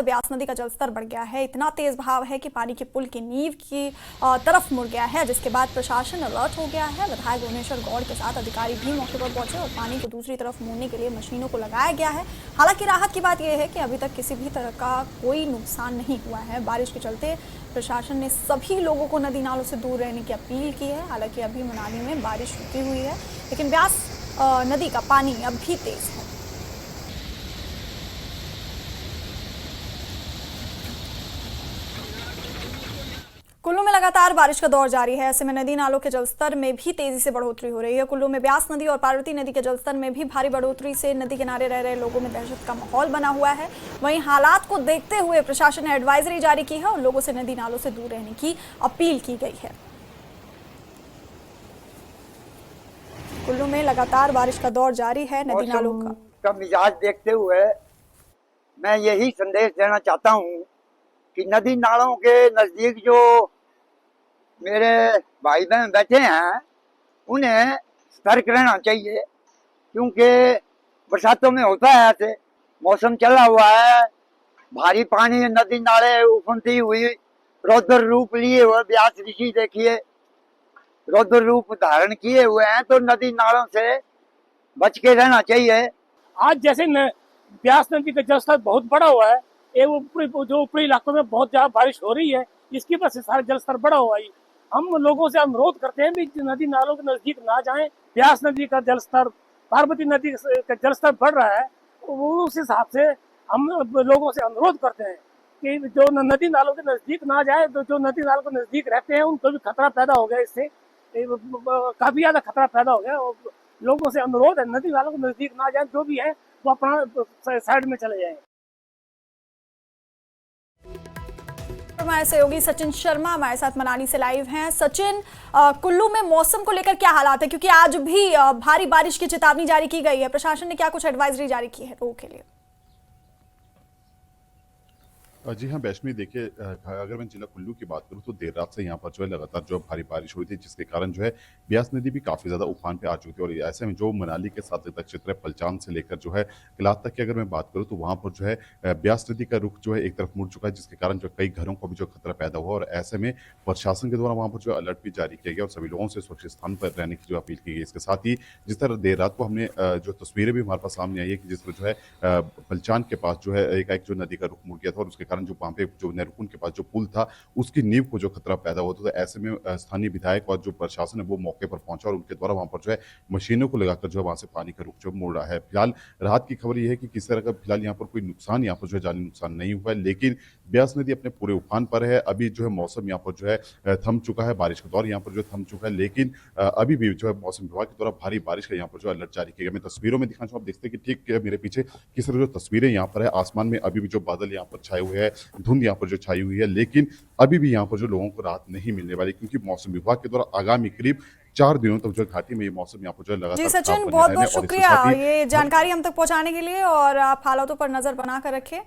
ब्यास नदी का जलस्तर बढ़ गया है। इतना तेज बहाव है कि पानी के पुल की नींव की तरफ मुड़ गया है, जिसके बाद प्रशासन अलर्ट हो गया है। विधायक भुवनेश्वर गौड़ के साथ अधिकारी भी मौके पर पहुंचे और पानी को दूसरी तरफ मोड़ने के लिए मशीनों को लगाया गया है। हालांकि राहत की बात यह है कि अभी तक किसी भी तरह का कोई नुकसान नहीं हुआ है। बारिश के चलते प्रशासन ने सभी लोगों को नदी नालों से दूर रहने की अपील की है। हालांकि अभी मनाली में बारिश रुकी हुई है, लेकिन ब्यास नदी का पानी अब भी तेज है। कुल्लू में लगातार बारिश का दौर जारी है। ऐसे में नदी नालों के जलस्तर में भी तेजी से बढ़ोतरी हो रही है। कुल्लू में ब्यास नदी और पार्वती नदी के जलस्तर में भी भारी बढ़ोतरी से नदी किनारे रह रहे लोगों में दहशत का माहौल बना हुआ है। वहीं हालात को देखते हुए प्रशासन ने एडवाइजरी जारी की है और लोगों से नदी नालों से दूर रहने की अपील की गई है। कुल्लू में लगातार बारिश का दौर जारी है। नदी नालों का मिजाज देखते हुए मैं यही संदेश देना चाहता हूँ कि नदी नालों के नजदीक जो मेरे भाई बहन बैठे हैं उन्हें सतर्क रहना चाहिए, क्योंकि बरसातों में होता है ऐसे। मौसम चला हुआ है, भारी पानी, नदी नाले उफनती हुई रौद्र रूप लिए हुए ब्यास ऋषि देखिए रौद्र रूप धारण किए हुए हैं, तो नदी नालों से बच के रहना चाहिए। आज जैसे ब्यास नदी का जलस्तर बहुत बड़ा हुआ है, ये ऊपरी इलाकों में बहुत ज्यादा बारिश हो रही है, इसकी वजह से सारा जलस्तर बढ़ा हुआ है। हम लोगों से अनुरोध करते हैं कि नदी नालों के नजदीक ना जाएं। ब्यास नदी का जलस्तर, पार्वती नदी का जलस्तर बढ़ रहा है, उस हिसाब से हम लोगों से अनुरोध करते हैं कि जो नदी नालों के नजदीक ना जाए, तो जो नदी नालों के नजदीक रहते हैं उनको भी खतरा पैदा हो गया, इससे काफी ज्यादा खतरा पैदा हो गया। लोगों से अनुरोध है नदी नालों के नजदीक ना जाए, जो भी है वो अपना साइड में चले जाए। हमारे सहयोगी सचिन शर्मा हमारे साथ मनाली से लाइव हैं। सचिन, कुल्लू में मौसम को लेकर क्या हालात है, क्योंकि आज भी भारी बारिश की चेतावनी जारी की गई है। प्रशासन ने क्या कुछ एडवाइजरी जारी की है लोगों के लिए? जी हाँ वैष्णवी, देखिए अगर मैं जिला कुल्लू की बात करूँ तो देर रात से यहाँ पर जो है लगातार जो भारी बारिश हुई थी, जिसके कारण जो है ब्यास नदी भी काफ़ी ज़्यादा उफान पे आ चुकी थी। और ऐसे में जो मनाली के साथ तक क्षेत्र है, पलचान से लेकर जो है किलात तक की अगर मैं बात करूँ तो वहाँ पर जो है ब्यास नदी का रुख जो है एक तरफ मुड़ चुका है, जिसके कारण जो कई घरों को भी जो खतरा पैदा हुआ। और ऐसे में प्रशासन के द्वारा वहाँ पर जो अलर्ट भी जारी किया गया और सभी लोगों से सुरक्षित स्थान पर रहने की जो अपील की गई। इसके साथ ही जिस तरह देर रात को हमने जो तस्वीरें भी हमारे पास सामने आई है कि जिसमें जो है पलचान के पास जो है एक जो नदी का रुख मुड़ गया था, और उसके कारण जो वहाँ पे जो नरकुन के पास जो पुल था उसकी नींव को जो खतरा पैदा हुआ था। तो ऐसे में स्थानीय विधायक और जो प्रशासन है वो मौके पर पहुंचा और उनके द्वारा वहां पर जो है मशीनों को लगाकर जो है वहां से पानी का रुख जो मोड़ रहा है। फिलहाल राहत की खबर यह है कि किसी तरह का फिलहाल यहाँ पर कोई नुकसान, यहाँ पर जो है जानी नुकसान नहीं हुआ है, लेकिन ब्यास नदी अपने पूरे उफान पर है। अभी जो है मौसम यहाँ पर जो है थम चुका है, बारिश का दौर यहाँ पर जो थम चुका है, लेकिन अभी भी जो है मौसम विभाग के द्वारा भारी बारिश का यहाँ पर जो अलर्ट जारी किया गया। मैं तस्वीरों में दिखाना चाहूँ, आप देखते हैं कि ठीक मेरे पीछे किस तरह जो तस्वीरें यहाँ पर है, आसमान में अभी भी जो बादल यहाँ पर छाए हुए हैं, धुंध यहाँ पर जो छाई हुई है, लेकिन अभी भी यहाँ पर जो लोगों को राहत नहीं मिलने वाली, क्योंकि मौसम विभाग के द्वारा आगामी करीब 4 दिनों तक जो घाटी में ये मौसम यहाँ पर जो है लगातार। जी सचिन, बहुत बहुत शुक्रिया ये जानकारी हम तक पहुंचाने के लिए, और आप हालातों पर नजर बनाकर रखें।